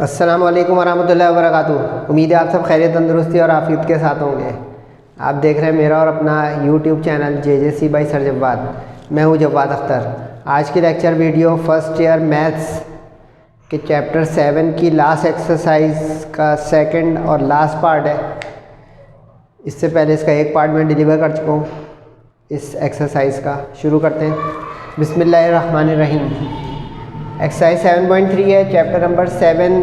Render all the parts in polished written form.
अस्सलाम वालेकुम वरहमतुल्लाहि वबरकातुहू। उम्मीद है आप सब खैरियत तंदुरुस्ती और आफियत के साथ होंगे। आप देख रहे हैं मेरा और अपना YouTube channel JJC by sir Jawwad. मैं हूं जव्वाद अख्तर। आज की lecture video first year maths के चैप्टर 7 की लास्ट एक्सरसाइज का सेकंड और लास्ट पार्ट है। इससे पहले इसका एक पार्ट मैं डिलीवर कर चुका हूँ। इस एक्सरसाइज का शुरू करते हैं। बिस्मिल्लाहिर्रहमानिर्रहीम। एक्सरसाइज 7.3 है, चैप्टर नंबर 7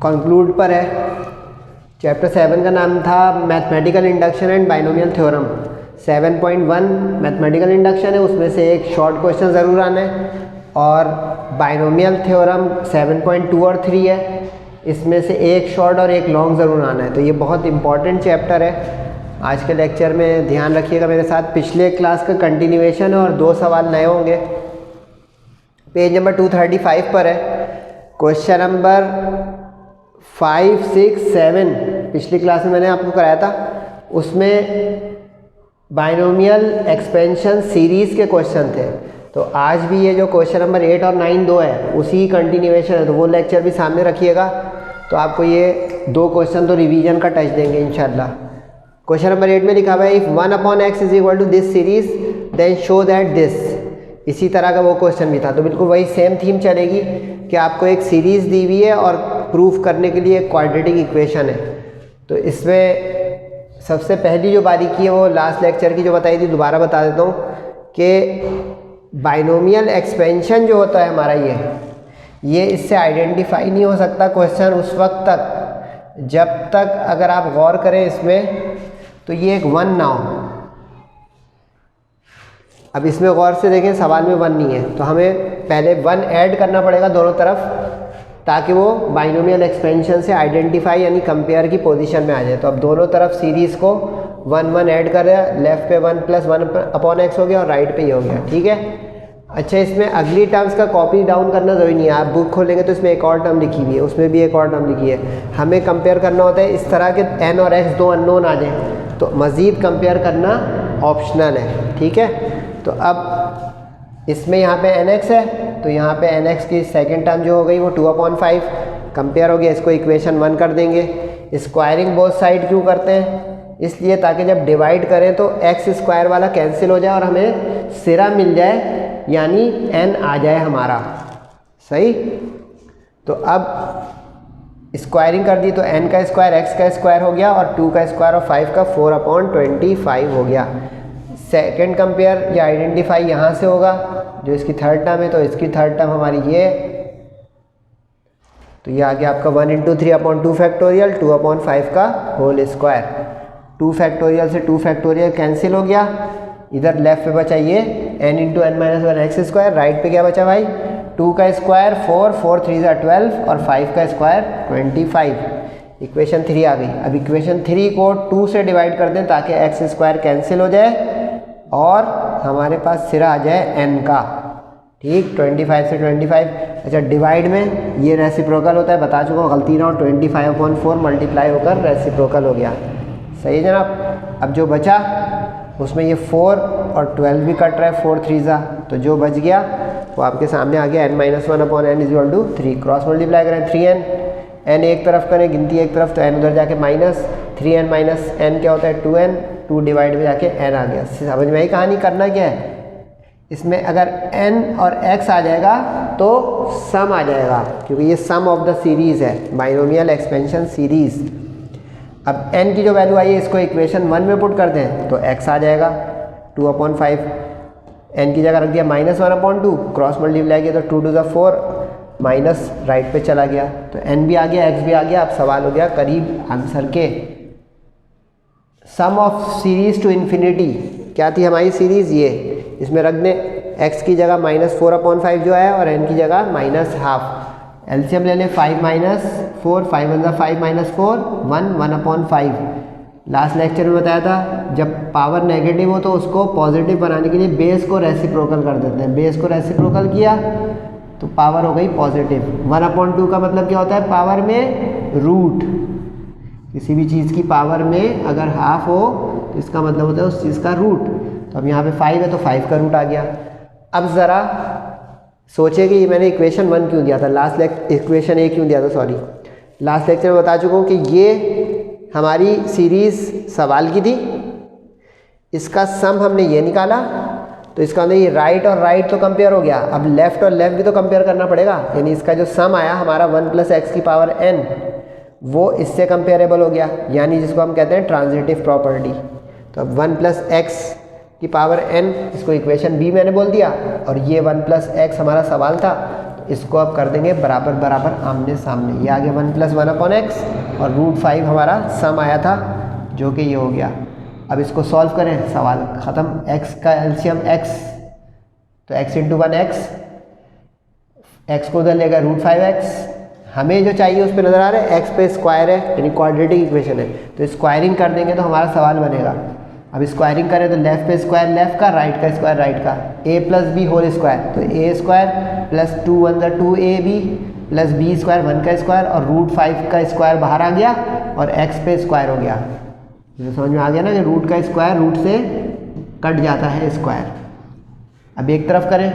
कंक्लूड पर है। चैप्टर 7 का नाम था mathematical induction and binomial theorem. 7.1 mathematical induction है, उसमें से एक शॉर्ट क्वेश्चन ज़रूर आना है, और बाइनोमियल थ्योरम 7.2 और 3 है, इसमें से एक शॉर्ट और एक लॉन्ग ज़रूर आना है। तो ये बहुत इंपॉर्टेंट चैप्टर है। आज के लेक्चर में ध्यान रखिएगा मेरे साथ। पिछले क्लास का कंटिन्यूएशन है और 2 सवाल नए होंगे। पेज नंबर 235 पर है। क्वेश्चन नंबर 5, 6, 7 पिछली क्लास में मैंने आपको कराया था। उसमें बाइनोमियल एक्सपेंशन सीरीज़ के क्वेश्चन थे। तो आज भी ये जो क्वेश्चन नंबर 8 और 9 दो है, उसी कंटिन्यूएशन है। तो वो लेक्चर भी सामने रखिएगा, तो आपको ये 2 क्वेश्चन तो रिवीजन का टच देंगे इंशाल्लाह। क्वेश्चन नंबर 8 में लिखा हुआ है if 1/x is equal to this series then show that this. इसी तरह का वो क्वेश्चन भी था। तो बिल्कुल वही सेम थीम चलेगी कि आपको एक सीरीज़ दी हुई है और प्रूफ करने के लिए एक क्वाड्रेटिक इक्वेशन है। तो इसमें सबसे पहली जो बारीकी है वो लास्ट लेक्चर की जो बताई थी, दोबारा बता देता हूँ कि बाइनोमियल एक्सपेंशन जो होता है हमारा, ये इससे आइडेंटिफाई नहीं हो सकता क्वेश्चन उस वक्त तक जब तक, अगर आप गौर करें इसमें, तो ये एक 1 ना हो। अब इसमें गौर से देखें, सवाल में 1 नहीं है, तो हमें पहले 1 ऐड करना पड़ेगा दोनों तरफ, ताकि वो बाइनोमियल एक्सपेंशन से आइडेंटिफाई यानी कंपेयर की पोजीशन में आ जाए। तो अब दोनों तरफ सीरीज़ को 1 1 ऐड कर रहा है। लेफ्ट पे 1 + 1/x हो गया और राइट पे ही हो गया। ठीक है। अच्छा, इसमें अगली टर्म्स का कॉपी डाउन करना ज़रूरी नहीं है। आप बुक खोलेंगे तो इसमें एक और टर्म लिखी हुई है, उसमें भी एक और टर्म लिखी है। हमें कंपेयर करना होता है इस तरह के n और x 2 अननोन आ जाए, तो मज़ीद कंपेयर करना ऑप्शनल है। ठीक है। तो अब इसमें यहाँ पे nx है, तो यहाँ पे nx की सेकंड टर्म जो हो गई वो 2/5 कंपेयर हो गया। इसको इक्वेशन 1 कर देंगे। स्क्वायरिंग बोथ साइड क्यों करते हैं? इसलिए ताकि जब डिवाइड करें तो x² वाला कैंसिल हो जाए और हमें सिरा मिल जाए, यानी n आ जाए हमारा। सही। तो अब स्क्वायरिंग कर दी तो n का स्क्वायर x का स्क्वायर हो गया और 2 का स्क्वायर और 5 का 4/25 हो गया। सेकेंड कंपेयर या आइडेंटिफाई यहाँ से होगा, जो इसकी थर्ड टर्म है, तो इसकी थर्ड टर्म हमारी ये, तो ये आ गया आपका 1 × 3/2 फैक्टोरियल 2/5 का होल स्क्वायर। 2 फैक्टोरियल से 2 फैक्टोरियल कैंसिल हो गया। इधर लेफ्ट पे बचा ये n × n - 1x²। राइट पे क्या बचा भाई? 2 का स्क्वायर 4, 4 3 12 और 5 का स्क्वायर 25। इक्वेशन 3 आ गई। अब इक्वेशन 3 को 2 से डिवाइड कर दें ताकि x² कैंसिल हो जाए और हमारे पास सिरा आ जाए n का। ठीक। 25 से 25। अच्छा, डिवाइड में ये रेसिप्रोकल होता है, बता चुका हूँ, गलती ना हो। 25/4 मल्टीप्लाई होकर रेसिप्रोकल हो गया। सही है जनाब। अब जो बचा उसमें ये 4 और 12 भी कट रहा है, 4 3 तो जो बच गया वो आपके सामने आ गया n - 1/n = 3। क्रॉस मल्टीप्लाई करें 3n, n एक तरफ करें, गिनती एक तरफ, तो n उधर जाके माइनस, 3n - n क्या होता है 2n, 2 डिवाइड में जाके n आ गया। समझ में आई कहानी? करना क्या है इसमें, अगर n और x आ जाएगा तो सम आ जाएगा, क्योंकि ये सम ऑफ द सीरीज़ है, बाइनोमियल एक्सपेंशन सीरीज़। अब n की जो वैल्यू आई है इसको इक्वेशन 1 में पुट कर दें तो x आ जाएगा 2/5। n की जगह रख दिया -1/2, क्रॉस मल्टीप्लाई किया तो 2 2 4, माइनस राइट पे चला गया, तो n भी आ गया, x भी आ गया। अब सवाल हो गया करीब आंसर के। सम ऑफ सीरीज टू इन्फिनिटी क्या थी हमारी सीरीज़? ये इसमें रख दें x की जगह -4/5 जो है और n की जगह -12। एलसीएम ले लें 5 - 4, 5 1 5 - 4 1 1/5। लास्ट लेक्चर में बताया था जब पावर नेगेटिव हो तो उसको पॉजिटिव बनाने के लिए बेस को रेसिप्रोकल कर देते हैं। बेस को रेसिप्रोकल किया तो पावर हो गई पॉजिटिव। 1/2 का मतलब क्या होता है? पावर में रूट। किसी भी चीज़ की पावर में अगर हाफ हो तो इसका मतलब होता है उस चीज़ का रूट। तो अब यहाँ पे 5 है तो 5 का रूट आ गया। अब ज़रा सोचे कि मैंने इक्वेशन 1 क्यों दिया था, इक्वेशन A क्यों दिया था, सॉरी। लास्ट लेक्चर में बता चुका हूँ कि ये हमारी सीरीज़ सवाल की थी, इसका सम हमने ये निकाला, तो इसका मतलब ये राइट और राइट तो कंपेयर हो गया, अब लेफ़्ट और लेफ़्ट भी तो कंपेयर करना पड़ेगा। यानी इसका जो सम आया हमारा 1 + x की पावर n, वो इससे कंपेरेबल हो गया, यानी जिसको हम कहते हैं ट्रांजिटिव प्रॉपर्टी। तो अब 1 + x की पावर n, इसको इक्वेशन B मैंने बोल दिया, और ये 1 + x हमारा सवाल था, तो इसको अब कर देंगे बराबर बराबर आमने सामने। ये आ गया 1 + 1/x और √5 हमारा सम आया था, जो कि ये हो गया। अब इसको सॉल्व करें, सवाल ख़त्म। x का एलसीएम x, तो x × 1x, x को उधर लेगा √5x, हमें जो चाहिए उस पर नज़र आ रहा है x पे स्क्वायर है, यानी क्वाड्रेटिक इक्वेशन है, तो स्क्वायरिंग कर देंगे तो हमारा सवाल बनेगा। अब स्क्वायरिंग करें तो लेफ़्ट पे स्क्वायर लेफ़्ट का, राइट का स्क्वायर राइट का, a + b होल स्क्वायर, तो a² + 2 × 1 = 2ab + b² 1 का स्क्वायर, और √5 का स्क्वायर बाहर आ गया और x पे स्क्वायर हो गया। तो समझ में आ गया ना कि रूट का स्क्वायर रूट से कट जाता है स्क्वायर। अब एक तरफ करें,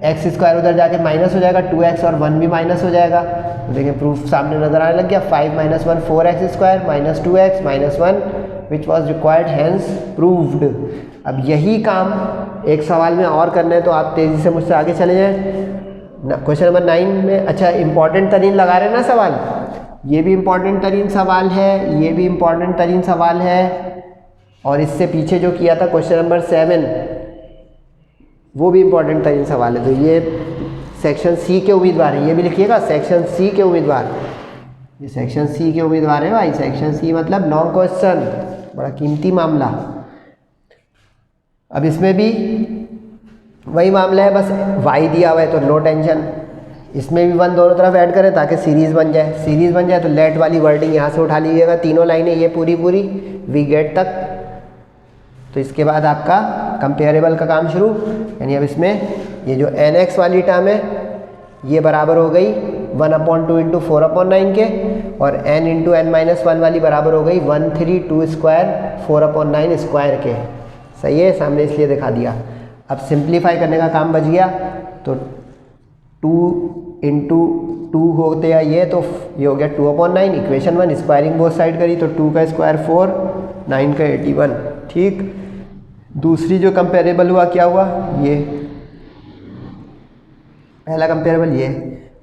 x² उधर जाके माइनस हो जाएगा, 2x और 1 भी माइनस हो जाएगा, तो देखिए प्रूफ सामने नजर आने लग गया। 5 - 1 4x² - 2x - 1 which was required, hence proved. अब यही काम एक सवाल में और करना है, तो आप तेज़ी से मुझसे आगे चले जाएँ। क्वेश्चन नंबर 9 में, अच्छा इंपॉर्टेंट तरीन लगा रहे हैं ना सवाल, ये भी इम्पॉर्टेंट तरीन सवाल है, ये भी इम्पॉर्टेंट तरीन सवाल है, और इससे पीछे जो किया था क्वेश्चन नंबर 7, वो भी इम्पॉर्टेंट तरीन सवाल है। तो ये सेक्शन C के उम्मीदवार हैं, ये भी लिखिएगा, सेक्शन C के उम्मीदवार, ये सेक्शन C के उम्मीदवार है भाई। सेक्शन C मतलब लॉन्ग क्वेश्चन, बड़ा कीमती मामला। अब इसमें भी वही मामला है, बस y दिया हुआ है तो नो टेंशन, इसमें भी 1 दोनों तरफ ऐड करें ताकि सीरीज़ बन जाए। सीरीज़ बन जाए तो लेट वाली वर्डिंग यहाँ से उठा लीजिएगा, तीनों लाइनें ये पूरी पूरी वी गेट तक। तो इसके बाद आपका कंपेरेबल का काम शुरू, यानी अब इसमें ये जो nx वाली टर्म है ये बराबर हो गई 1/2 × 4/9 के, और n × n-1 वाली बराबर हो गई 132² 4/9 स्क्वायर के। सही है, सामने इसलिए दिखा दिया। अब सिंप्लीफाई करने का काम बच गया, तो 2 × 2 होते हैं ये, तो ये हो गया 2/9 इक्वेशन 1। स्क्वायरिंग बोथ साइड करी तो 2 का स्क्वायर 4, 9 का 81। ठीक, दूसरी जो कंपेरेबल हुआ क्या हुआ, ये पहला कंपेरेबल ये।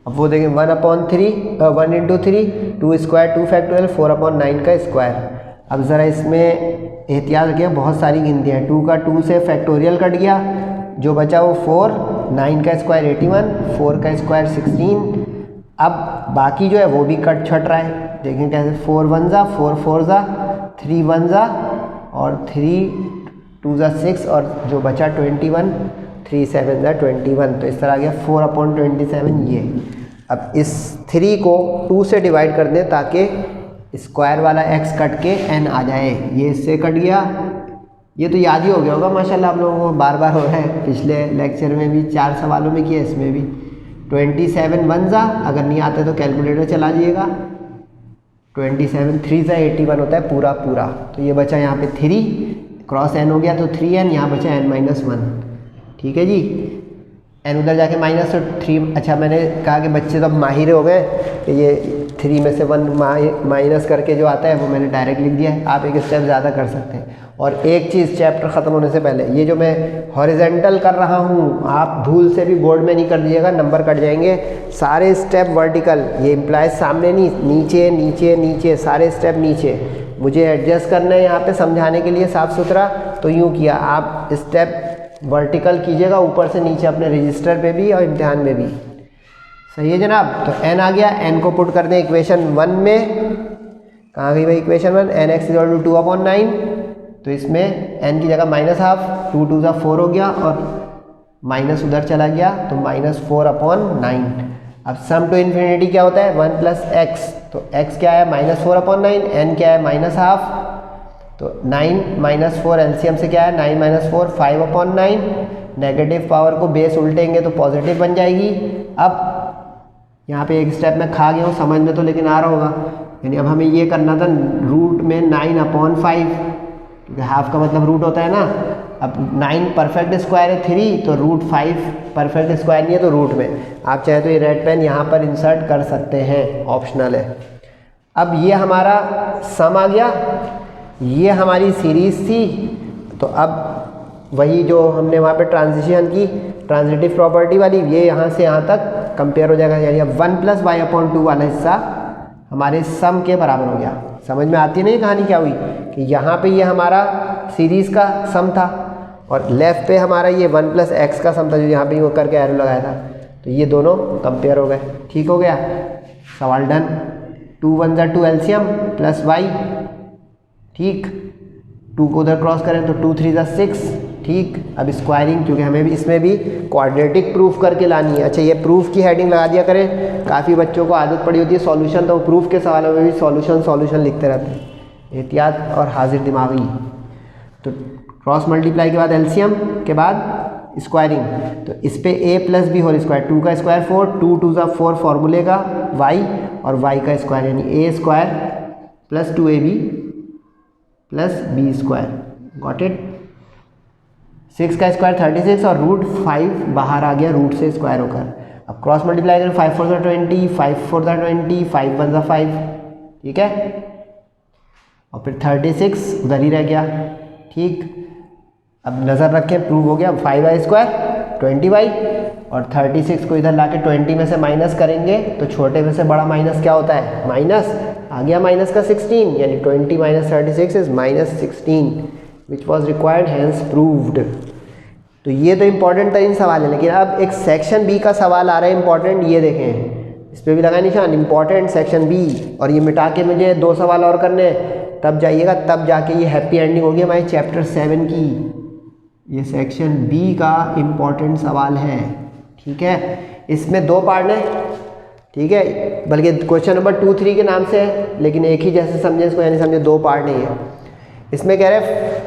अब वो देखें 1 × 3 2 2 फैक्टोरियल 4/9 का स्क्वायर। अब ज़रा इसमें एहतियात रखिए, बहुत सारी गिनतियाँ हैं। 2 का 2 से फैक्टोरियल कट गया, जो बचा वो 4, 9 का स्क्वायर 81, 4 का स्क्वायर 16। अब बाकी जो है वो भी कट छट रहा है, देखें कैसे, 4 1 ज़ा 4 4 ज़ा 3 1 ज़ा और 3 2 ज़ा 6, और जो बचा 21 3 7 ज़ा 21। तो इस तरह आ गया 4/27 ये। अब इस 3 को 2 से डिवाइड कर दें ताकि स्क्वायर वाला x कट के n आ जाए, ये इससे कट गया। ये तो याद ही हो गया होगा माशाल्लाह आप लोगों को, बार बार हो रहा है, पिछले लेक्चर में भी 4 सवालों में किया, इसमें भी। 27 1 ज़ा, अगर नहीं आता तो कैलकुलेटर चला जाइएगा, 27 3 ज़ा 81 होता है पूरा पूरा। तो ये बचा यहाँ पे 3 क्रॉस n हो गया तो 3n, यहाँ बचा n-1। ठीक है जी, n उधर जाके माइनस, तो 3। अच्छा मैंने कहा कि बच्चे तो अब माहिर हो गए कि ये 3 में से 1 माइनस करके जो आता है वो मैंने डायरेक्ट लिख दिया है। आप एक स्टेप ज़्यादा कर सकते हैं। और एक चीज़ चैप्टर ख़त्म होने से पहले, ये जो मैं हॉरिजेंटल कर रहा हूँ, आप भूल से भी बोर्ड में नहीं कर दीजिएगा, नंबर कट जाएंगे। सारे स्टेप वर्टिकल, ये इम्प्लाइज सामने नहीं, नीचे नीचे नीचे, सारे स्टेप नीचे। मुझे एडजस्ट करना है यहाँ पे समझाने के लिए साफ़ सुथरा, तो यूँ किया। आप स्टेप वर्टिकल कीजिएगा ऊपर से नीचे, अपने रजिस्टर पे भी और इम्तिहान में भी। सही है जनाब। तो n आ गया, n को पुट कर दें इक्वेशन 1 में। कहाँ गई भाई इक्वेशन 1, nx = 2/9। तो इसमें n की जगह -½ 2 2 ज़ा 4 हो गया, और माइनस उधर चला गया तो -4/9। अब सम टू इन्फिनिटी क्या होता है, 1 + x। तो x क्या है -4/9, n क्या है -½ तो 9 - 4 एलसीएम से क्या है 9 - 4 5/9। नेगेटिव पावर को बेस उल्टेंगे तो पॉजिटिव बन जाएगी। अब यहाँ पे एक स्टेप में खा गया हूँ, समझ में तो लेकिन आ रहा होगा। यानी अब हमें ये करना था रूट में 9/5, क्योंकि हाफ का मतलब रूट होता है ना। अब 9 परफेक्ट स्क्वायर है 3, तो रूट 5 परफेक्ट स्क्वायर नहीं है तो रूट में। आप चाहे तो ये रेड पेन यहाँ पर इंसर्ट कर सकते हैं, ऑप्शनल है। अब ये हमारा सम आ गया, ये हमारी सीरीज़ थी, तो अब वही जो हमने वहाँ पे ट्रांजिशन की ट्रांजिटिव प्रॉपर्टी वाली, ये यहाँ से यहाँ तक कंपेयर हो जाएगा। यानी अब 1 + y/2 वाला हिस्सा हमारे सम के बराबर हो गया। समझ में आती नहीं कहानी क्या हुई कि यहाँ पे ये हमारा सीरीज़ का सम था और लेफ़्ट पे हमारा ये 1 + x का सम था, जो यहाँ पे वो करके एरो लगाया था, तो ये दोनों कंपेयर हो गए। ठीक हो गया, सवाल डन। 2 × 1 = 2 एलसीएम प्लस y, ठीक। 2 को उधर क्रॉस करें तो 2 × 3 = 6, ठीक। अब स्क्वायरिंग, क्योंकि हमें भी इसमें भी क्वाड्रेटिक प्रूफ करके लानी है। अच्छा, ये प्रूफ की हेडिंग लगा दिया करें, काफ़ी बच्चों को आदत पड़ी होती है सॉल्यूशन, तो प्रूफ के सवालों में भी सॉल्यूशन लिखते रहते हैं। एहतियात और हाजिर दिमागी। तो क्रॉस मल्टीप्लाई के बाद एलसीएम के बाद स्क्वायरिंग, तो इस पे a + b होल स्क्वायर, 2 का स्क्वायर 4, 2 × 2 = 4 फॉर्मूले का y, और y का स्क्वायर यानी a² + 2ab + b²। Got it. 6 का स्क्वायर 36 और रूट 5 बाहर आ गया रूट से स्क्वायर होकर। अब क्रॉस मल्टीप्लाई करें, 5 × 4 = 20, 5 × 4 = 20, 5 × 1 = 5, ठीक है। और फिर 36 उधर ही रह गया, ठीक। अब नज़र रखें, प्रूव हो गया 5y² 20y, और 36 को इधर लाके 20 में से माइनस करेंगे तो छोटे में से बड़ा माइनस क्या होता है? माइनस। आ गया माइनस का 16, यानी 20 - 36 is -16 which was required, hence proved. तो ये तो इंपॉर्टेंट तरीन सवाल है, लेकिन अब एक सेक्शन बी का सवाल आ रहा है इंपॉर्टेंट, ये देखें, इस पर भी लगा निशान इंपॉर्टेंट सेक्शन बी, और ये मिटा के मुझे 2 सवाल और करने हैं, तब जाइएगा, तब जाके ये हैप्पी एंडिंग होगी हमारे चैप्टर 7 की। ये सेक्शन बी का इम्पॉर्टेंट सवाल है, ठीक है। इसमें 2 पार्ट हैं, ठीक है, बल्कि क्वेश्चन नंबर 2, 3 के नाम से है, लेकिन एक ही जैसे समझे इसको, यानी समझे 2 पार्ट नहीं है। इसमें कह रहे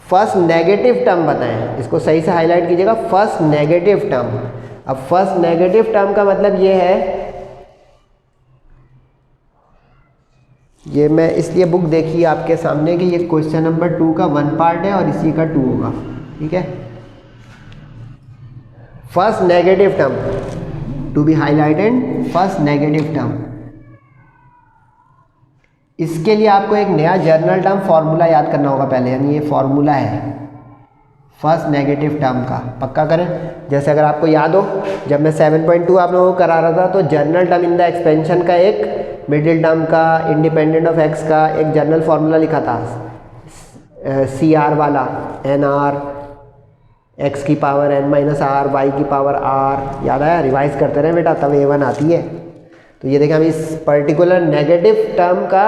फर्स्ट नेगेटिव टर्म बताएं, इसको सही से हाईलाइट कीजिएगा, फर्स्ट नेगेटिव टर्म। अब फर्स्ट नेगेटिव टर्म का मतलब ये है, ये मैं इसलिए बुक देखी आपके सामने कि ये क्वेश्चन नंबर 2 का 1 पार्ट है और इसी का 2 होगा, ठीक है। First negative term to be highlighted, first negative term. इसके लिए आपको एक नया जर्नल टर्म फॉर्मूला याद करना होगा पहले, यानी ये फॉर्मूला है फर्स्ट नेगेटिव टर्म का, पक्का करें। जैसे अगर आपको याद हो, जब मैं 7.2 आप लोगों को करा रहा था, तो journal term in the expansion का एक, मिडिल टर्म का, इंडिपेंडेंट ऑफ एक्स का एक जर्नल फार्मूला लिखा था, CR वाला, NR x की पावर n-r, y की पावर r। याद आया? रिवाइज करते रहे बेटा, तब A1 आती है। तो ये देखें, हम इस पर्टिकुलर नेगेटिव टर्म का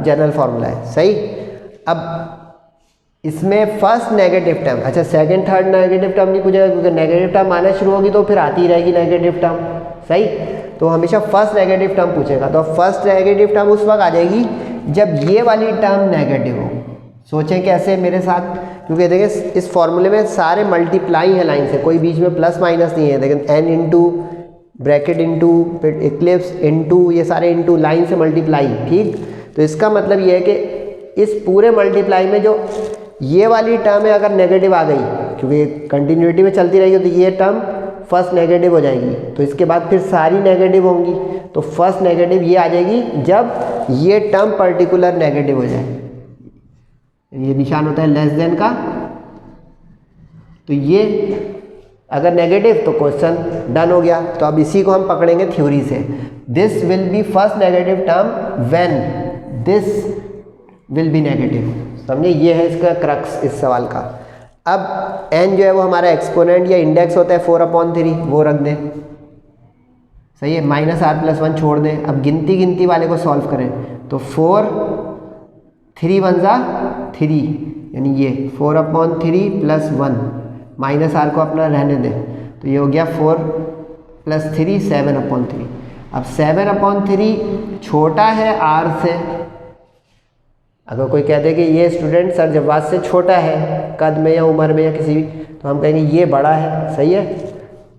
जनरल फार्मूला है, सही। अब इसमें फर्स्ट नेगेटिव टर्म, अच्छा सेकंड थर्ड नेगेटिव टर्म नहीं पूछेगा, क्योंकि नेगेटिव टर्म आना शुरू होगी तो फिर आती रहेगी नेगेटिव टर्म, सही। तो हमेशा फर्स्ट नेगेटिव टर्म पूछेगा, तो फर्स्ट नेगेटिव टर्म उस वक्त आ जाएगी जब ये वाली टर्म नेगेटिव हो। सोचें कैसे मेरे साथ, क्योंकि देखिए इस फॉर्मूले में सारे मल्टीप्लाई है लाइन से, कोई बीच में प्लस माइनस नहीं है। लेकिन n इंटू ब्रैकेट इंटू फिर इक्लिप्स इंटू, ये सारे इंटू लाइन से मल्टीप्लाई, ठीक। तो इसका मतलब ये है कि इस पूरे मल्टीप्लाई में जो ये वाली टर्म है अगर नेगेटिव आ गई, क्योंकि कंटिन्यूटी में चलती रहेगी, तो ये टर्म फर्स्ट नेगेटिव हो जाएगी, तो इसके बाद फिर सारी नेगेटिव होंगी। तो फर्स्ट नेगेटिव ये आ जाएगी जब ये टर्म पर्टिकुलर नेगेटिव हो जाए, ये निशान होता है लेस देन का। तो ये अगर नेगेटिव तो क्वेश्चन डन हो गया। तो अब इसी को हम पकड़ेंगे थ्योरी से। This will be first negative term when this will be negative. समझे, ये है इसका क्रक्स इस सवाल का। अब n जो है वो हमारा एक्सपोनेंट या इंडेक्स होता है 4/3, वो रख दें, सही है। -r+1 छोड़ दें। अब गिनती वाले को सॉल्व करें, तो 4 3 1 = 3, यानी ये 4/3 + 1, माइनस r को अपना रहने दें, तो ये हो गया 4 + 3 7/3। अब 7/3 छोटा है r से। अगर कोई कहते कि ये स्टूडेंट सर जवाब से छोटा है कद में या उम्र में या किसी भी, तो हम कहेंगे ये बड़ा है, सही है।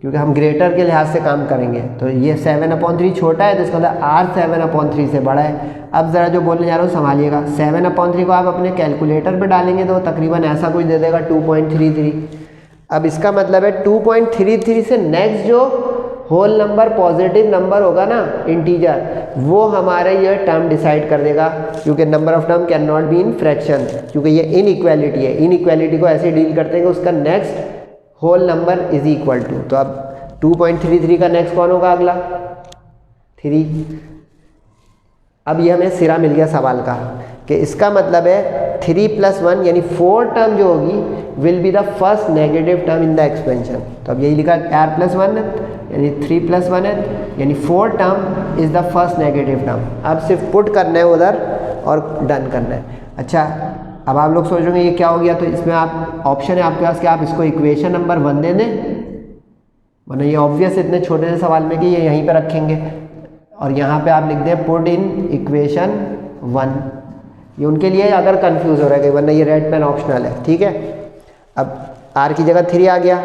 क्योंकि हम ग्रेटर के लिहाज से काम करेंगे। तो ये 7/3 छोटा है तो इसका मतलब R 7/3 से बड़ा है। अब ज़रा जो बोलने जा रहा हूँ संभालिएगा। 7/3 को आप अपने कैलकुलेटर पे डालेंगे तो तकरीबन ऐसा कुछ दे देगा 2.33। अब इसका मतलब है 2.33 से नेक्स्ट जो होल नंबर पॉजिटिव नंबर होगा ना इंटीजर, वो हमारे ये टर्म डिसाइड कर देगा, क्योंकि number of term can not be in fraction, क्योंकि ये इनइक्वालिटी है। इनइक्वालिटी को ऐसे डील करते हैं कि उसका next whole number is equal to. तो अब 2.33 का नेक्स्ट कौन होगा अगला? 3। अब ये हमें सिरा मिल गया सवाल का कि इसका मतलब है 3 + 1 यानी 4 टर्म जो होगी will be the first negative term in the expansion. तो अब यही लिखा R + 1 यानी 3 + 1 यानी 4 term is the first negative term. अब सिर्फ पुट करना है उधर और डन करना है। अच्छा, अब आप लोग सोच रहे होंगे ये क्या हो गया, तो इसमें आप ऑप्शन है आपके पास कि आप इसको इक्वेशन नंबर 1 दे दें, वरना ये ऑब्वियस इतने छोटे से सवाल में कि ये यहीं पे रखेंगे, और यहाँ पे आप लिख दें पुट इन इक्वेशन 1। ये उनके लिए अगर कंफ्यूज हो रहा है, वरना ये रेड पेन ऑप्शनल है, ठीक है। अब R की जगह 3 आ गया,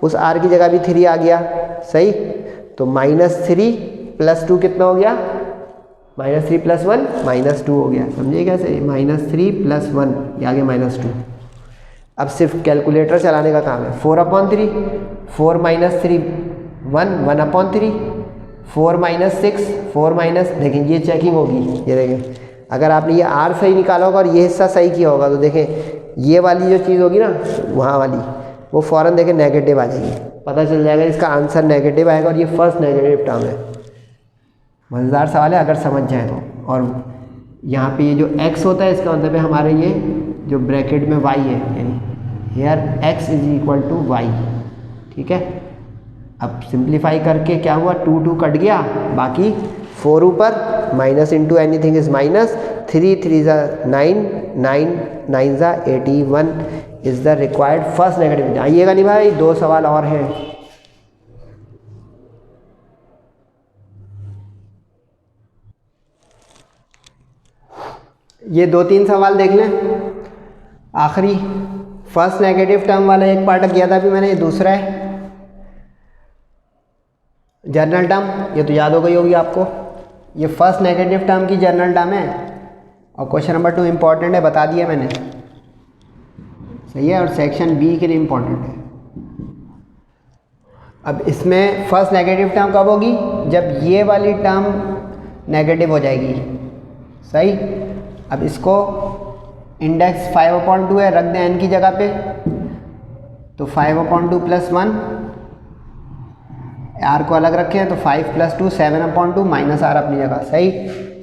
उस R की जगह भी 3 आ गया, सही। तो -3 + 2 कितना हो गया? -3 + 1 -2 हो गया। समझिए कैसे? -3 + 1 ये आ गया -2। अब सिर्फ कैलकुलेटर चलाने का काम है। 4/3 4 - 3 1 1/3 4 - 6 4 - देखें ये चेकिंग होगी, ये देखें अगर आपने ये R सही निकाला होगा और ये हिस्सा सही किया होगा तो देखें ये वाली जो चीज़ होगी ना वहाँ वाली, वो फ़ौरन देखें नेगेटिव आ जाएगी, पता चल जाएगा इसका आंसर नेगेटिव आएगा और ये फर्स्ट नेगेटिव टर्म है। मज़ेदार सवाल है अगर समझ जाए तो। और यहाँ पे ये जो x होता है इसका मतलब है हमारे ये जो ब्रैकेट में y है, यानी हेयर x = y, ठीक है। अब सिंप्लीफाई करके क्या हुआ? 2 2 कट गया, बाकी 4 ऊपर, minus into anything is minus, 3 3 9 9 9 81 is the required first negative. आइएगा नहीं भाई, 2 सवाल और हैं। ये 2-3 सवाल देख लें। आखिरी फर्स्ट नेगेटिव टर्म वाला एक पार्ट किया था अभी मैंने, ये दूसरा है जर्नल टर्म, ये तो याद हो गई होगी आपको। ये फर्स्ट नेगेटिव टर्म की जर्नल टर्म है और क्वेश्चन नंबर 2 इम्पॉर्टेंट है, बता दिया मैंने, सही है। और सेक्शन बी के लिए इम्पॉर्टेंट है। अब इसमें फर्स्ट नेगेटिव टर्म कब होगी? जब ये वाली टर्म नेगेटिव हो जाएगी, सही। अब इसको इंडेक्स 5/2 है, रख दें n की जगह पे, तो 5/2 + 1, R को अलग रखें तो 5 + 2 7/2 -R अपनी जगह, सही।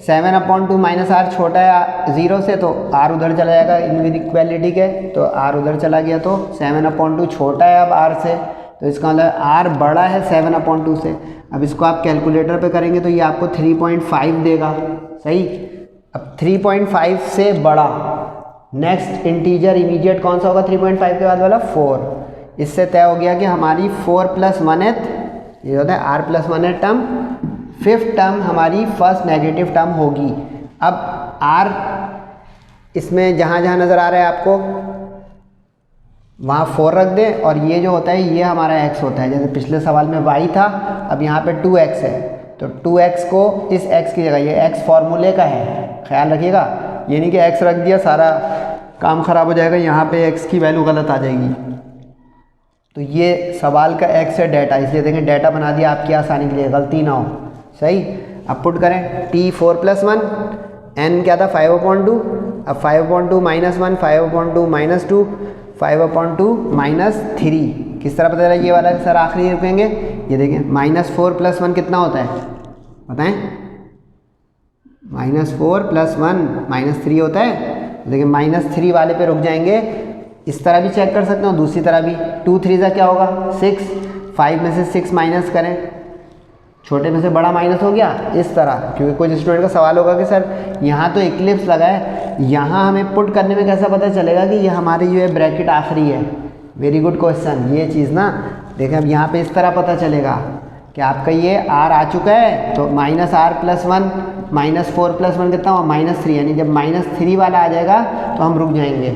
7/2 -R छोटा है 0 से, तो R उधर चला जाएगा इनइक्वालिटी के, तो R उधर चला गया, तो 7/2 छोटा है अब R से, तो इसका मतलब R बड़ा है 7/2 से। अब इसको आप कैलकुलेटर पे करेंगे तो ये आपको 3.5 देगा, सही। अब 3.5 से बड़ा नेक्स्ट इंटीजर इमीडिएट कौन सा होगा? 3.5 के बाद वाला 4। इससे तय हो गया कि हमारी 4 + 1th ये होता है R + 1th term, 5th term हमारी फर्स्ट नेगेटिव टर्म होगी। अब R इसमें जहाँ जहाँ नज़र आ रहा है आपको वहाँ 4 रख दें, और ये जो होता है ये हमारा x होता है, जैसे पिछले सवाल में y था, अब यहाँ पे 2x है, तो 2x को इस x की जगह, ये x फॉर्मूले का है, ख्याल रखिएगा, ये नहीं कि x रख दिया सारा काम ख़राब हो जाएगा, यहाँ पे x की वैल्यू गलत आ जाएगी। तो ये सवाल का x है डाटा, इसलिए देखें डाटा बना दिया आपकी आसानी के लिए, गलती ना हो, सही। अब पुट करें t 4 + 1, n क्या था? 5/2, अब 5/2 -1 5/2 -2 5/2 -3, किस तरह पता चला ये वाला? सर आखिरी रुकेंगे, ये देखें -4 + 1 कितना होता है बताएं? -4 + 1 -3 होता है। देखिए -3 वाले पे रुक जाएंगे, इस तरह भी चेक कर सकते हो, दूसरी तरह भी। 2 3 क्या होगा? 6, 5 में से 6 माइनस करें, छोटे में से बड़ा माइनस हो गया, इस तरह। क्योंकि कुछ स्टूडेंट का सवाल होगा कि सर यहाँ तो इक्लिप्स लगा है, यहाँ हमें पुट करने में कैसा पता चलेगा कि ये हमारी जो है ब्रैकेट आखिरी है? वेरी गुड क्वेश्चन, ये चीज़ ना देखें। अब यहाँ पे इस तरह पता चलेगा कि आपका ये R आ चुका है, तो -R + 1 -4 + 1 कितना हुआ? -3, यानी जब -3 वाला आ जाएगा तो हम रुक जाएंगे।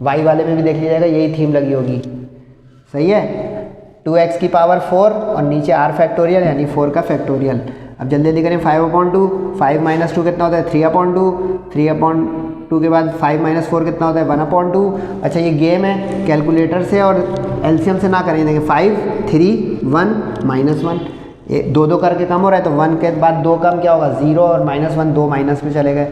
y वाले में भी देख लीजिएगा, यही थीम लगी होगी, सही है। 2x की पावर 4 और नीचे r फैक्टोरियल यानी 4 का फैक्टोरियल। अब जल्दी जल्दी करें, 5/2, 5 - 2 कितना होता है 3/2, 3/2 के बाद 5 - 4 कितना होता है 1/2। अच्छा ये गेम है, कैलकुलेटर से और एलसीएम से ना करें, देखिए 5 3 1 -1, ये दो दो करके कम हो रहा है, तो 1 के बाद 2 कम क्या होगा 0 और -1 2 माइनस में चले गए।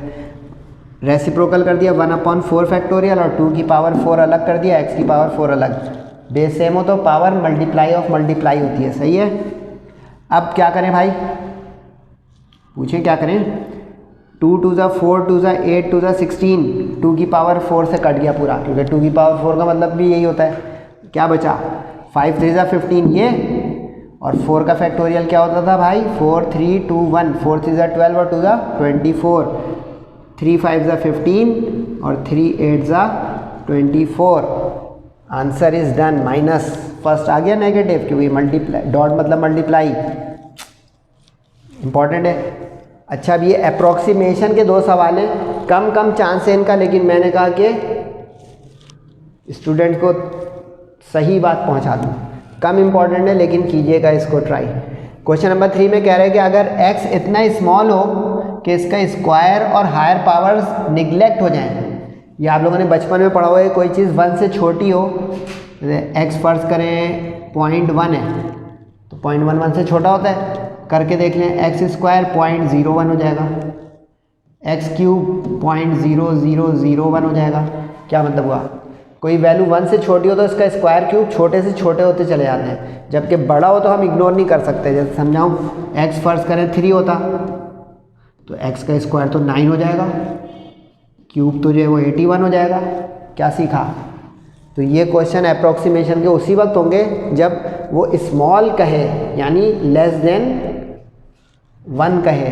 रेसिप्रोकल कर दिया 1/4 फैक्टोरियल और 2 की पावर 4 अलग कर दिया, x की पावर 4 अलग। बेस सेम हो तो पावर मल्टीप्लाई ऑफ मल्टीप्लाई होती है, सही है। अब क्या करें भाई, पूछें क्या करें। 2 2 ज़ा 4, 2 ज़ा 8, 2 ज़ा 16, 2 की पावर 4 से कट गया पूरा, क्योंकि 2 की पावर 4 का मतलब भी यही होता है। क्या बचा 5 3 ज़ा 15 ये, और 4 का फैक्टोरियल क्या होता था भाई 4 3 2 1, 4 3 ज़ा 12 और 2 ज़ा 24, 3 5 ज़ा 15 और 3 8 ज़ा 24। Answer is done. Minus first आ गया नेगेटिव, क्योंकि मल्टीप्लाई, डॉट मतलब मल्टीप्लाई, इंपॉर्टेंट है। अच्छा अब ये अप्रोक्सीमेशन के 2 सवाल हैं, कम कम चांस है इनका, लेकिन मैंने कहा कि स्टूडेंट को सही बात पहुंचा दूं। कम इंपॉर्टेंट है लेकिन कीजिएगा इसको ट्राई। क्वेश्चन नंबर 3 में कह रहे हैं कि अगर x इतना स्मॉल हो कि इसका स्क्वायर और हायर पावर्स निगलेक्ट हो जाएं, ये आप लोगों ने बचपन में पढ़ा हुआ है, कोई चीज़ 1 से छोटी हो, x फर्ज करें 0.1 है तो 0.11 से छोटा होता है, करके देख लें, x स्क्वायर 0.01 हो जाएगा, x क्यूब 0.0001 हो जाएगा। क्या मतलब हुआ, कोई वैल्यू 1 से छोटी हो तो इसका स्क्वायर क्यूब छोटे से छोटे होते चले जाते हैं, जबकि बड़ा हो तो हम इग्नोर नहीं कर सकते। जैसे समझाऊँ, x फर्ज करें 3 होता तो x का स्क्वायर तो 9 हो जाएगा, क्यूब तो जो है वो 81 हो जाएगा। क्या सीखा, तो ये क्वेश्चन अप्रोक्सीमेशन के उसी वक्त होंगे जब वो स्मॉल कहे, यानी लेस देन 1 कहे,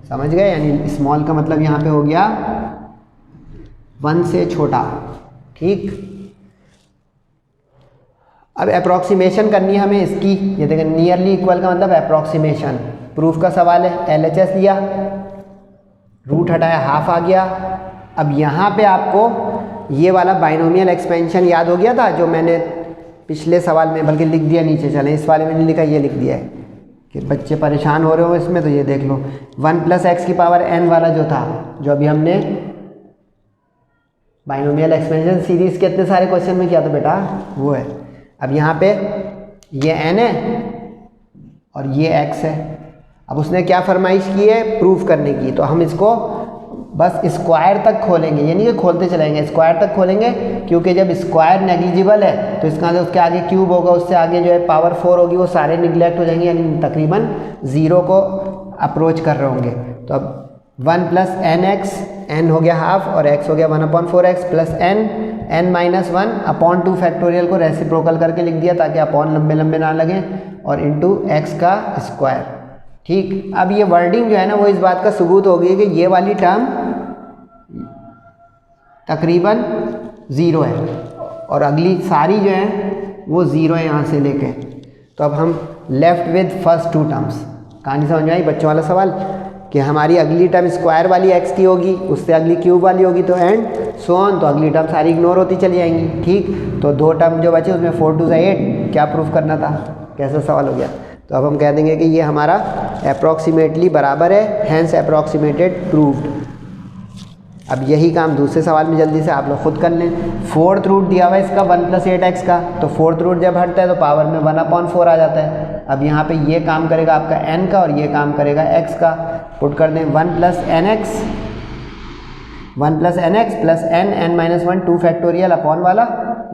समझ गए। यानी स्मॉल का मतलब यहाँ पे हो गया 1 से छोटा, ठीक। अब अप्रोक्सीमेशन करनी है हमें इसकी, ये देखें नियरली इक्वल का मतलब अप्रोक्सीमेशन। प्रूफ का सवाल है, LHS दिया, रूट हटाया हाफ आ गया। अब यहाँ पे आपको ये वाला बाइनोमियल एक्सपेंशन याद हो गया था जो मैंने पिछले सवाल में, बल्कि लिख दिया नीचे, चलें इस वाले में नहीं लिखा, ये लिख दिया है कि बच्चे परेशान हो रहे हो इसमें, तो ये देख लो 1 + x की पावर n वाला जो था, जो अभी हमने बाइनोमियल एक्सपेंशन सीरीज़ के इतने सारे क्वेश्चन में किया था बेटा, वो है। अब यहाँ पे ये n है और ये x है। अब उसने क्या फरमाइश की है प्रूफ करने की, तो हम इसको बस स्क्वायर तक खोलेंगे, यानी कि खोलते चलेंगे, स्क्वायर तक खोलेंगे, क्योंकि जब स्क्वायर नेग्लिजिबल है तो इसका मतलब उसके आगे क्यूब होगा, उससे आगे जो है पावर 4 होगी, वो सारे निगलेक्ट हो जाएंगे, यानी तकरीबन 0 को अप्रोच कर रहे होंगे। तो अब 1 + nx, n हो गया हाफ और x हो गया 1/4x प्लस n -1/2 फैक्टोरियल को रेसिप्रोकल करके लिख दिया ताकि अपॉन लंबे लंबे ना लगें, और इंटू x का स्क्वायर, ठीक। अब ये वर्डिंग जो है ना वो इस बात का सबूत हो गई कि ये वाली टर्म तकरीबन 0 है और अगली सारी जो है वो 0 है यहाँ से लेके। तो अब हम लेफ्ट विद फर्स्ट 2 टर्म्स। कहानी समझ में आई बच्चों वाला सवाल, कि हमारी अगली टर्म स्क्वायर वाली x की होगी, उससे अगली क्यूब वाली होगी, तो एंड सो ऑन, तो अगली टर्म सारी इग्नोर होती चली जाएंगी, ठीक। तो 2 टर्म जो बचे उसमें 4 2 8, क्या प्रूफ करना था, कैसा सवाल हो गया। तो अब हम कह देंगे कि ये हमारा अप्रॉक्सीमेटली बराबर है, हैंस अप्रॉक्सीमेटेड प्रूव्ड। अब यही काम दूसरे सवाल में जल्दी से आप लोग खुद कर लें। 4th रूट दिया हुआ है इसका 1 + 8x का, तो 4th रूट जब हटता है तो पावर में 1/4 आ जाता है। अब यहाँ पे ये काम करेगा आपका n का और ये काम करेगा x का। पुट कर दें 1 + nx, 1 + nx plus n 2 factorial upon वाला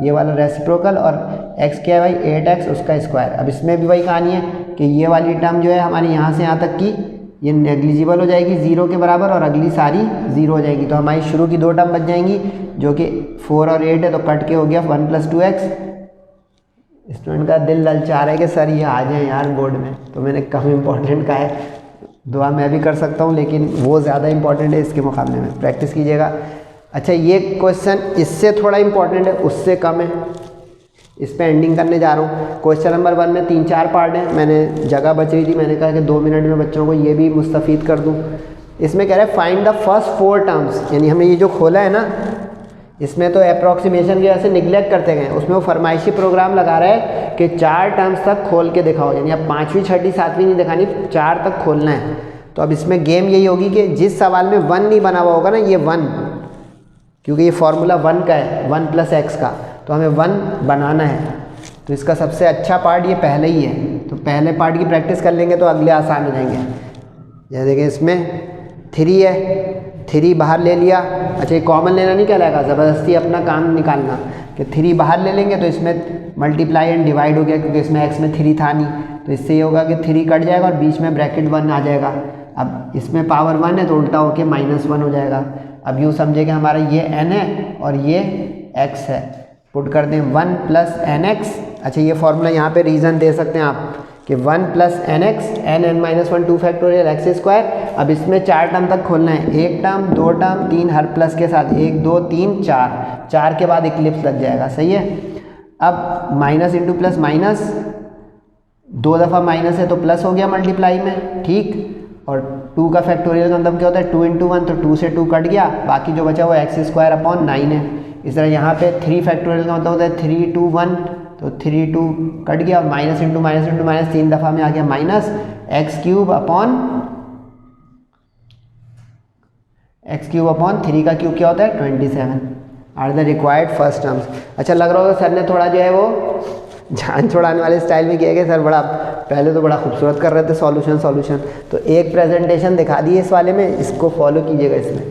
ये वाला रेसिप्रोकल, और x क्या है भाई 8x उसका स्क्वायर। अब इसमें भी वही कहानी है कि ये वाली टर्म जो है हमारी यहाँ से यहाँ तक की ये नेग्लिजिबल हो जाएगी 0 के बराबर, और अगली सारी 0 हो जाएगी। तो हमारी शुरू की 2 टर्म बच जाएंगी जो कि 4 और 8 है, तो कट के हो गया 1 + 2x। स्टूडेंट का दिल ललचा रहा है कि सर ये आ जाए यार बोर्ड में, तो मैंने कम इम्पोर्टेंट का है, दुआ मैं भी कर सकता हूँ लेकिन वो ज़्यादा इंपॉर्टेंट है इसके मुकाबले में, प्रैक्टिस कीजिएगा। अच्छा ये क्वेश्चन इससे थोड़ा इंपॉर्टेंट है, उससे कम है, इस पे एंडिंग करने जा रहा हूँ। क्वेश्चन नंबर 1 में 3-4 पार्ट हैं, मैंने जगह बच रही थी, मैंने कहा कि 2 मिनट में बच्चों को ये भी मुस्तफ़ीद कर दूँ। इसमें कह रहा है फाइंड द फर्स्ट 4 टर्म्स, यानी हमने ये जो खोला है ना, इसमें तो अप्रॉक्सीमेशन की वजह से निगलेक्ट करते गए, उसमें वो फरमाइशी प्रोग्राम लगा रहा है कि 4 टर्म्स तक खोल के दिखाओ, यानी अब 5वीं 6वीं 7वीं नहीं दिखानी, 4 तक खोलना है। तो अब इसमें गेम यही होगी कि जिस सवाल में 1 नहीं बना हुआ होगा ना, ये 1, क्योंकि ये फॉर्मूला 1 का है, 1 + x का, तो हमें 1 बनाना है। तो इसका सबसे अच्छा पार्ट ये पहले ही है, तो पहले पार्ट की प्रैक्टिस कर लेंगे तो अगले आसान हो जाएंगे। जैसे देखिए इसमें 3 है, 3 बाहर ले लिया। अच्छा, ये कॉमन लेना नहीं कहलाएगा, ज़बरदस्ती अपना काम निकालना कि 3 बाहर ले लेंगे तो इसमें मल्टीप्लाई एंड डिवाइड हो गया, क्योंकि इसमें x में 3 था नहीं, तो इससे ये होगा कि 3 कट जाएगा और बीच में ब्रैकेट 1 आ जाएगा। अब इसमें पावर 1 है तो उल्टा होके -1 हो जाएगा। अब यूँ समझे कि हमारा ये n है और ये x है, पुट कर दें 1 + nx। अच्छा, ये फॉर्मूला यहाँ पे रीज़न दे सकते हैं आप कि 1 + nx, n(n−1) 2 फैक्टोरियल x²। अब इसमें 4 टर्म तक खोलना है, 1 टर्म 2 टर्म 3 हर प्लस के साथ, 1 2 3 4, 4 के बाद इक्लिप्स लग जाएगा, सही है। अब माइनस इंटू प्लस माइनस, 2 दफ़ा माइनस है तो प्लस हो गया मल्टीप्लाई में, ठीक। और 2 का फैक्टोरियल का मतलब क्या होता है, 2 × 1, तो 2 से 2 कट गया, बाकी जो बचा वो x²/9 है। इस तरह यहाँ पे 3 फैक्टोरियल का मतलब होता है 3 2 1, तो 3 2 कट गया, और minus into minus into minus 3 दफ़ा में आ गया माइनस, x³ अपॉन 3 का क्यूब क्या होता है 27 are the required first terms. अच्छा, लग रहा होगा सर ने थोड़ा जो है वो जान छुड़ाने वाले स्टाइल में किया गया, सर बड़ा पहले तो बड़ा खूबसूरत कर रहे थे सॉल्यूशन, तो एक प्रेजेंटेशन दिखा दी इस वाले में, इसको फॉलो कीजिएगा इसमें।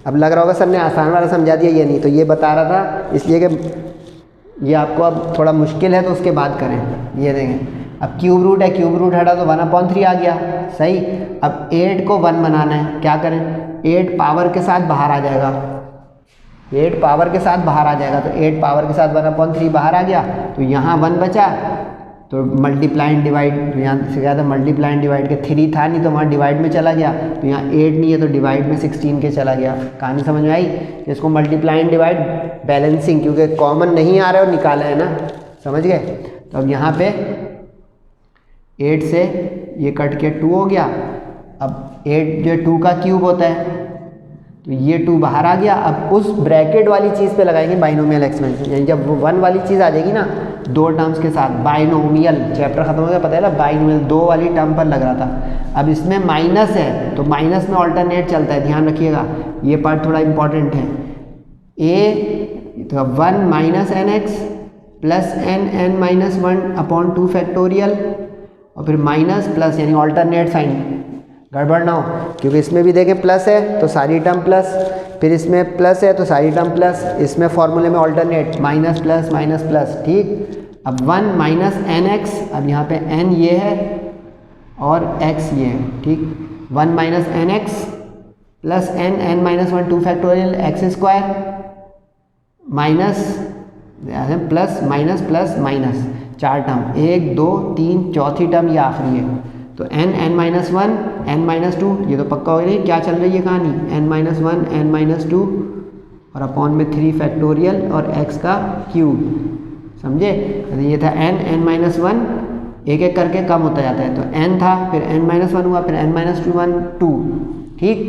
अब लग रहा होगा सर ने आसान वाला समझा दिया, ये नहीं, तो ये बता रहा था इसलिए कि ये आपको अब थोड़ा मुश्किल है तो उसके बाद करें। ये देखें, अब क्यूब रूट है, क्यूब रूट हटा तो 1/3 आ गया, सही। अब 8 को 1 बनाना है, क्या करें, 8 पावर के साथ बाहर आ जाएगा, 8 पावर के साथ बाहर आ जाएगा, तो 8 पावर के साथ 1/3 बाहर आ गया, तो यहाँ 1 बचा, तो मल्टीप्लाई एंड डिवाइड, यहाँ से क्या था मल्टीप्लाई एंड डिवाइड के 3 था नहीं तो वहाँ डिवाइड में चला गया, तो यहाँ 8 नहीं है तो डिवाइड में 16 के चला गया। कहानी समझ में आई कि इसको मल्टीप्लाई एंड डिवाइड बैलेंसिंग, क्योंकि कॉमन नहीं आ रहा है और निकाला है ना, समझ गए। तो अब यहाँ पे 8 से ये कट के 2 हो गया। अब 8 जो 2 का क्यूब होता है तो ये 2 बाहर आ गया। अब उस ब्रैकेट वाली चीज़ पे लगाएंगे बाइनोमियल एक्सपेंशन, यानी जब वो 1 वाली चीज़ आ जाएगी ना 2 टर्म्स के साथ, बाइनोमियल चैप्टर खत्म हो गया, पता है ना, बाइनोमियल 2 वाली टर्म पर लग रहा था। अब इसमें माइनस है तो माइनस में ऑल्टरनेट चलता है, ध्यान रखिएगा, ये पार्ट थोड़ा इंपॉर्टेंट है। ए तो 1 - nx प्लस n(n−1)/2 फैक्टोरियल, और फिर माइनस प्लस, यानी ऑल्टरनेट साइन, गड़बड़ ना हो, क्योंकि इसमें भी देखें प्लस है तो सारी टर्म प्लस, फिर इसमें प्लस है तो सारी टर्म प्लस, इसमें फॉर्मूले में alternate minus plus minus plus, ठीक। अब 1 - nx, अब यहाँ पे n ये है और x ये है, ठीक। 1 - nx plus n(n−1) 2 factorial x² minus plus minus plus minus, 4 term, 1 2 3, चौथी टर्म ये आखिरी है, तो n(n−1) n-2, ये तो पक्का हो गया, क्या चल रही है कहानी, n-1 n-2 और अपॉन में 3 फैक्टोरियल और x का क्यूब, समझे। तो ये था n(n-1), एक एक करके कम होता जाता है, तो n था, फिर n-1 हुआ, फिर n-2 2, ठीक।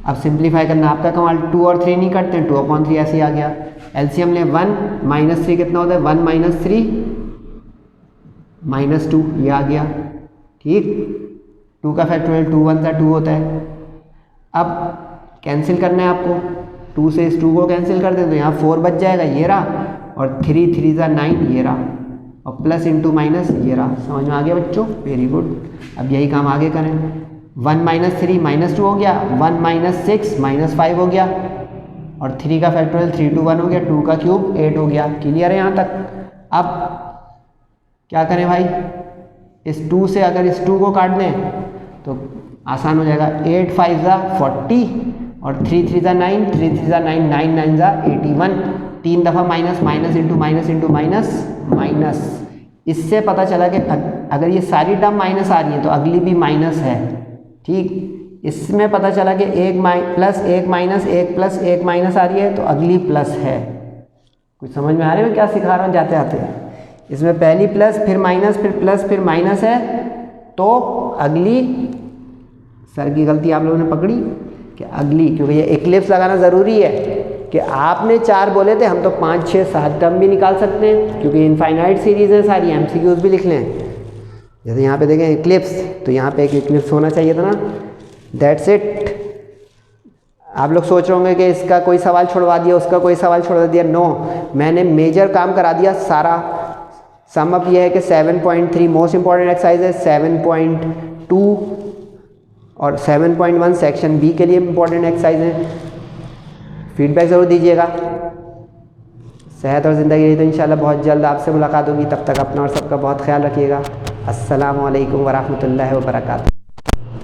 अब सिंप्लीफाई करना आपका कमाल, 2 और 3 नहीं करते, 2/3 ऐसे ही आ गया। एलसीएम ले 1 - 3 कितना होता है, 1 - 3 -2, ये आ गया, ठीक। 2 का फैक्टोरियल 2 1 2 होता है। अब कैंसिल करना है आपको, 2 से इस 2 को कैंसिल कर दें तो यहाँ 4 बच जाएगा, ये रहा, और 3 3 9, ये रहा, और प्लस इंटू माइनस ये रहा। समझ में आ गया बच्चों, वेरी गुड। अब यही काम आगे करें, 1 - 3 -2 हो गया, 1 - 6 -5 हो गया, और 3 का फैक्टोरियल 3 2 1 हो गया, 2 का क्यूब 8 हो गया। क्लियर है यहाँ तक। अब क्या करें भाई, इस 2 से अगर इस 2 को काट दें तो आसान हो जाएगा, 8 5 = 40 और 3 3 = 9, 3 3 = 9, 9 9 = 81, 3 दफ़ा minus, minus into minus into minus minus. इससे पता चला कि अगर ये सारी टर्म माइनस आ रही है तो अगली भी माइनस है, ठीक। इसमें पता चला कि प्लस 1 माइनस 1 प्लस 1 माइनस आ रही है तो अगली प्लस है। कुछ समझ में आ रहा है मैं क्या सिखा रहा हूँ जाते आते। इसमें पहली प्लस, फिर माइनस, फिर प्लस, फिर माइनस है, तो अगली, सर की गलती आप लोगों ने पकड़ी कि अगली, क्योंकि ये इक्लिप्स लगाना ज़रूरी है कि आपने 4 बोले थे, हम तो 5, 6, 7 टर्म भी निकाल सकते हैं, क्योंकि इनफाइनाइट सीरीज़ है सारी। MCQs भी लिख लें। जैसे यहाँ पे देखें इक्लिप्स, तो यहाँ पे एक इक्लिप्स होना चाहिए था ना। That's it. आप लोग सोच रहे होंगे कि इसका कोई सवाल छुड़वा दिया, उसका कोई सवाल छुड़वा दिया। नो, मैंने मेजर काम करा दिया सारा। सम अप ये है कि 7.3 मोस्ट इंपॉर्टेंट एक्सरसाइज है, 7.2 और 7.1 सेक्शन बी के लिए इंपॉर्टेंट एक्सरसाइज है। फीडबैक ज़रूर दीजिएगा। सेहत और ज़िंदगी रही तो इंशाल्लाह बहुत जल्द आपसे मुलाकात होगी। तब तक अपना और सबका बहुत ख्याल रखिएगा। अस्सलामु अलैकुम वरहमतुल्लाहि वबरकातुहू।